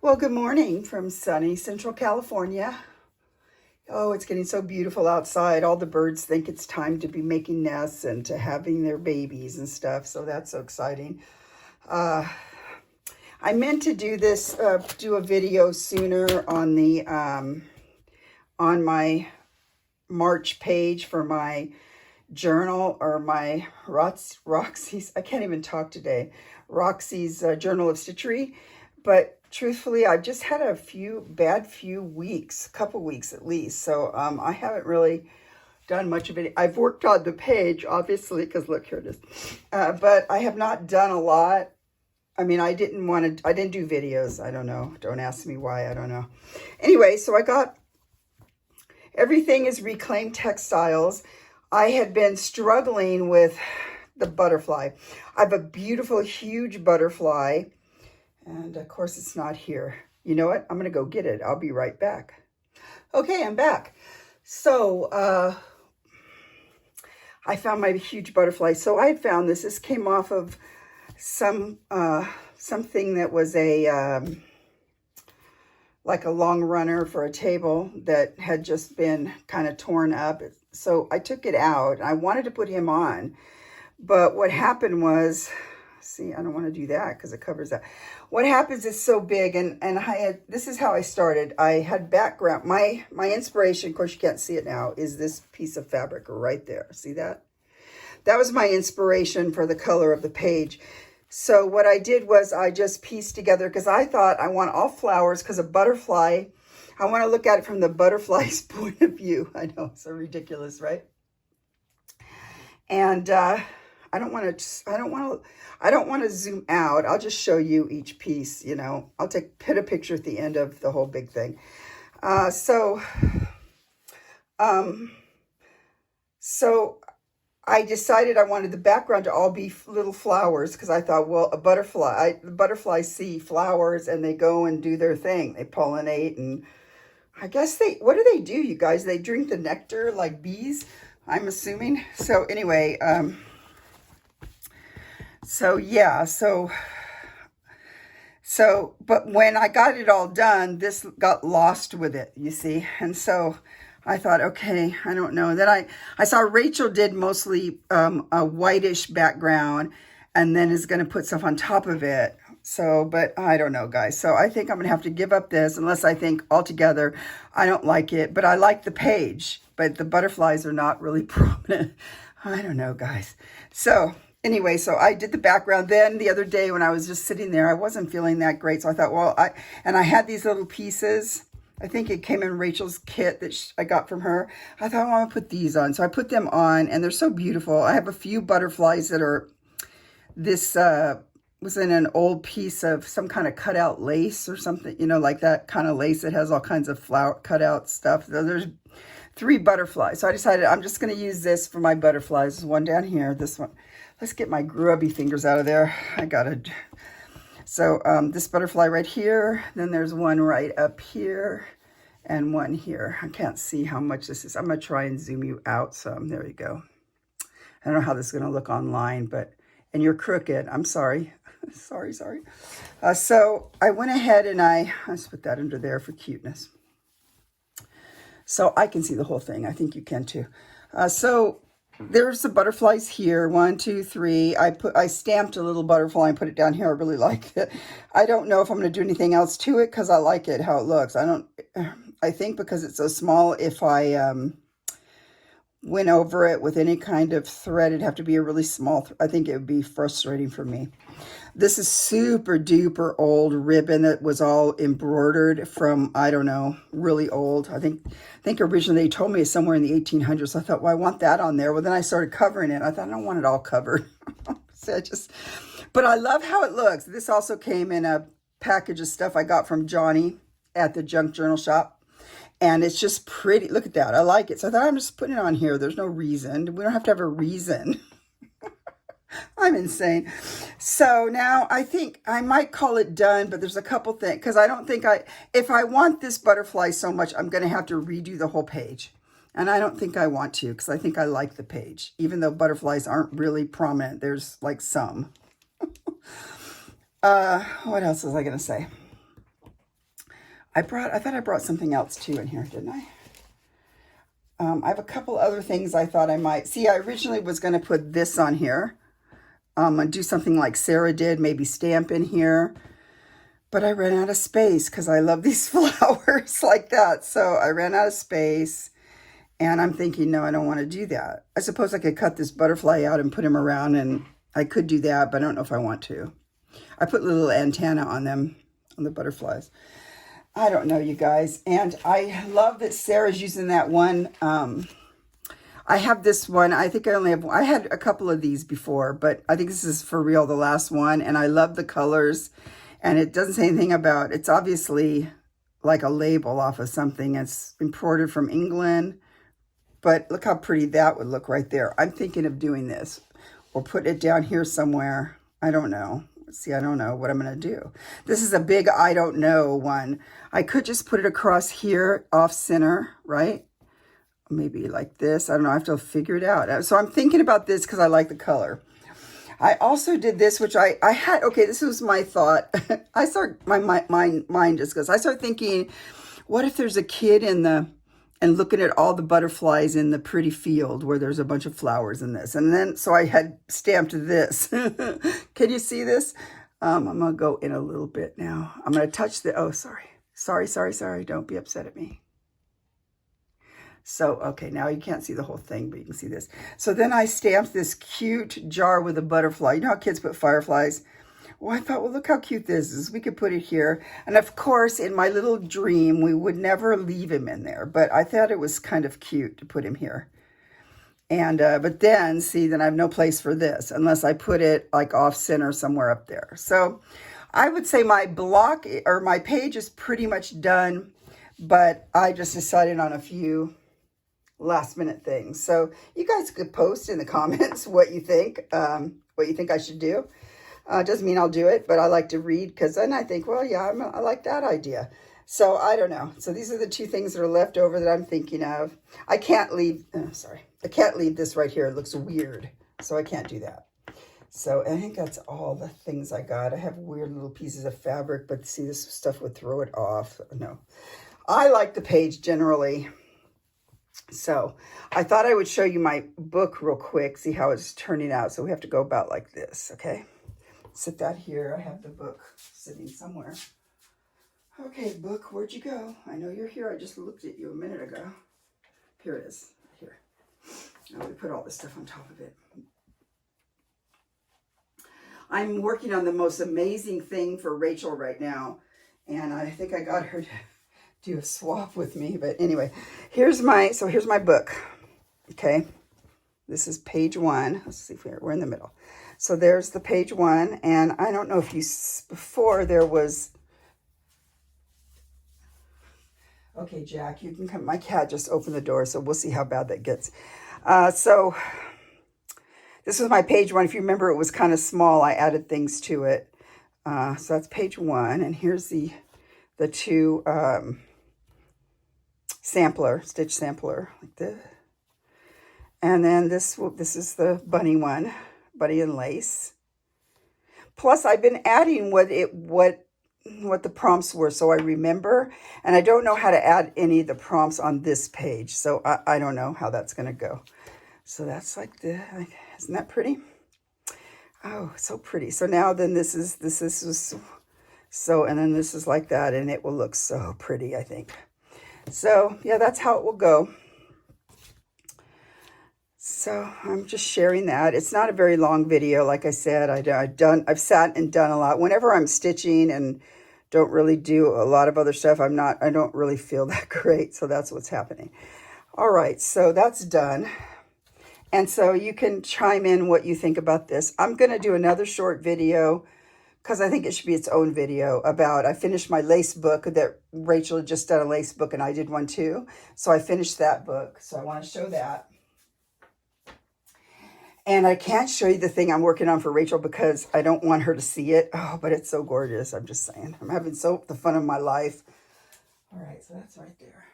Well, good morning from sunny Central California. Oh, it's getting so beautiful outside. All the birds think it's time to be making nests and to having their babies and stuff. So that's so exciting. Uh, I meant to do this, do a video sooner on the on my March page for my journal or my Roxy's. I can't even talk today. Roxy's Journal of Stitchery, but truthfully, I've just had a few weeks, couple weeks at least. So I haven't really done much of it. I've worked on the page, obviously, because look, here it is. But I have not done a lot. I mean, I didn't do videos. I don't know. Don't ask me why. I don't know. Anyway, so everything is Reclaimed Textiles. I had been struggling with the butterfly. I have a beautiful, huge butterfly. And of course, it's not here. You know what? I'm going to go get it. I'll be right back. Okay, I'm back. So I found my huge butterfly. So I had found this. This came off of something that was like a long runner for a table that had just been kind of torn up. So I took it out. I wanted to put him on. But what happened was, see, I don't want to do that because it covers that. What happens is so big, and this is how I started. I had background. My inspiration, of course you can't see it now, is this piece of fabric right there. See that? That was my inspiration for the color of the page. So what I did was I just pieced together, because I thought I want all flowers, because a butterfly, I want to look at it from the butterfly's point of view. I know, it's so ridiculous, right? And I don't want to zoom out. I'll just show you each piece, you know. I'll put a picture at the end of the whole big thing. So I decided I wanted the background to all be little flowers, because I thought, well, the butterflies see flowers and they go and do their thing. They pollinate, and I guess what do they do, you guys? They drink the nectar like bees, I'm assuming. So anyway, but when I got it all done, this got lost with it, you see. And so I thought, okay, I don't know. Then I saw Rachel did mostly a whitish background, and then is going to put stuff on top of it. So, but I don't know, guys. So I think I'm going to have to give up this, unless I think altogether I don't like it. But I like the page, but the butterflies are not really prominent. I don't know, guys. So anyway, so I did the background. Then the other day when I was just sitting there, I wasn't feeling that great. So I thought, well, I had these little pieces. I think it came in Rachel's kit that I got from her. I thought, I want to put these on. So I put them on, and they're so beautiful. I have a few butterflies that are, this was in an old piece of some kind of cutout lace or something, you know, like that kind of lace that has all kinds of flower cutout stuff. So there's 3 butterflies. So I decided I'm just going to use this for my butterflies. There's one down here, this one. Let's get my grubby fingers out of there. I got it. So this butterfly right here, then there's one right up here and one here. I can't see how much this is. I'm going to try and zoom you out some. There you go. I don't know how this is going to look online, but, and you're crooked. I'm sorry. sorry. So I went ahead and let's put that under there for cuteness. So I can see the whole thing. I think you can too. So there's the butterflies here. 1, 2, 3. I stamped a little butterfly and put it down here. I really like it. I don't know if I'm going to do anything else to it, because I like it how it looks. I think because it's so small, if I went over it with any kind of thread, it'd have to be a really small. I think it would be frustrating for me. This is super duper old ribbon that was all embroidered from, I don't know, really old. I think originally they told me it's somewhere in the 1800s. I thought, well, I want that on there. Well, then I started covering it. I thought, I don't want it all covered. So but I love how it looks. This also came in a package of stuff I got from Johnny at the junk journal shop. And it's just pretty. Look at that. I like it. So I thought, I'm just putting it on here. There's no reason. We don't have to have a reason. I'm insane. So now I think I might call it done, but there's a couple things, because I don't think if I want this butterfly so much, I'm going to have to redo the whole page. And I don't think I want to, because I think I like the page, even though butterflies aren't really prominent. There's like some. What else was I going to say? I thought I brought something else too in here, didn't I? I have a couple other things I thought I might. See, I originally was going to put this on here. And do something like Sarah did, maybe stamp in here. But I ran out of space because I love these flowers like that. So I ran out of space. And I'm thinking, no, I don't want to do that. I suppose I could cut this butterfly out and put him around. And I could do that, but I don't know if I want to. I put little antenna on them, on the butterflies. I don't know, you guys. And I love that Sarah's using that one. I have this one. I think I only have, I had a couple of these before, but I think this is for real, the last one. And I love the colors. And it doesn't say anything about, it's obviously like a label off of something. It's imported from England. But look how pretty that would look right there. I'm thinking of doing this or putting it down here somewhere. I don't know. See, I don't know what I'm going to do. This is a big I don't know one. I could just put it across here off center, right? Maybe like this. I don't know. I have to figure it out. So I'm thinking about this because I like the color. I also did this, which I had, okay, this was my thought. I start, my mind just goes, I start thinking, what if there's a kid and looking at all the butterflies in the pretty field where there's a bunch of flowers in this. And then, so I had stamped this. Can you see this? I'm going to go in a little bit now. I'm going to touch the, oh, sorry. Sorry. Don't be upset at me. So, okay, now you can't see the whole thing, but you can see this. So then I stamped this cute jar with a butterfly. You know how kids put fireflies? Well, I thought, well, look how cute this is. We could put it here. And of course, in my little dream, we would never leave him in there. But I thought it was kind of cute to put him here. And, but then, see, then I have no place for this unless I put it like off center somewhere up there. So I would say my block or my page is pretty much done. But I just decided on a few last minute things. So you guys could post in the comments what you think I should do. Doesn't mean I'll do it, but I like to read because then I think, well, yeah, I like that idea. So I don't know. So these are the two things that are left over that I'm thinking of. I can't leave, I can't leave this right here. It looks weird. So I can't do that. So I think that's all the things I got. I have weird little pieces of fabric, but see, this stuff would throw it off. No, I like the page generally. So I thought I would show you my book real quick, see how it's turning out. So we have to go about like this, okay? Sit that here. I have the book sitting somewhere. Okay, book, where'd you go? I know you're here. I just looked at you a minute ago. Here it is, here. Now we put all this stuff on top of it. I'm working on the most amazing thing for Rachel right now. And I think I got her to do a swap with me, but anyway, here's my book. Okay, this is page 1. Let's see if we're in the middle. So there's the page 1, and I don't know if you before there was. Okay, Jack, you can come. My cat just opened the door, so we'll see how bad that gets. So this was my page 1. If you remember, it was kind of small. I added things to it. So that's page 1, and here's the two stitch sampler like this. And then this is the bunny one, bunny and lace. Plus I've been adding what the prompts were so I remember, and I don't know how to add any of the prompts on this page. So I don't know how that's going to go. So that's like isn't that pretty? Oh, so pretty. So now then this is so, and then this is like that, and it will look so pretty, I think. So, yeah, that's how it will go. So, I'm just sharing that. It's not a very long video. Like I said, I've sat and done a lot. Whenever I'm stitching and don't really do a lot of other stuff, I don't really feel that great. So, that's what's happening. All right, so that's done. And so, you can chime in what you think about this. I'm going to do another short video because I think it should be its own video about, I finished my lace book that Rachel had just done a lace book and I did one too. So I finished that book. So I want to show that. And I can't show you the thing I'm working on for Rachel because I don't want her to see it. Oh, but it's so gorgeous. I'm just saying. I'm having the fun of my life. All right, so that's right there.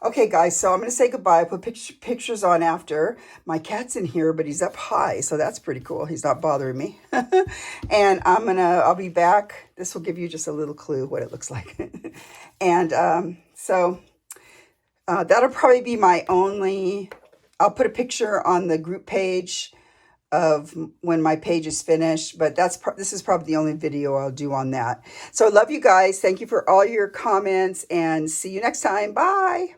Okay, guys, so I'm going to say goodbye. I put pictures on after. My cat's in here, but he's up high, so that's pretty cool. He's not bothering me. And I'll be back. This will give you just a little clue what it looks like. And that'll probably be my only, I'll put a picture on the group page of when my page is finished, but this is probably the only video I'll do on that. So I love you guys. Thank you for all your comments, and see you next time. Bye.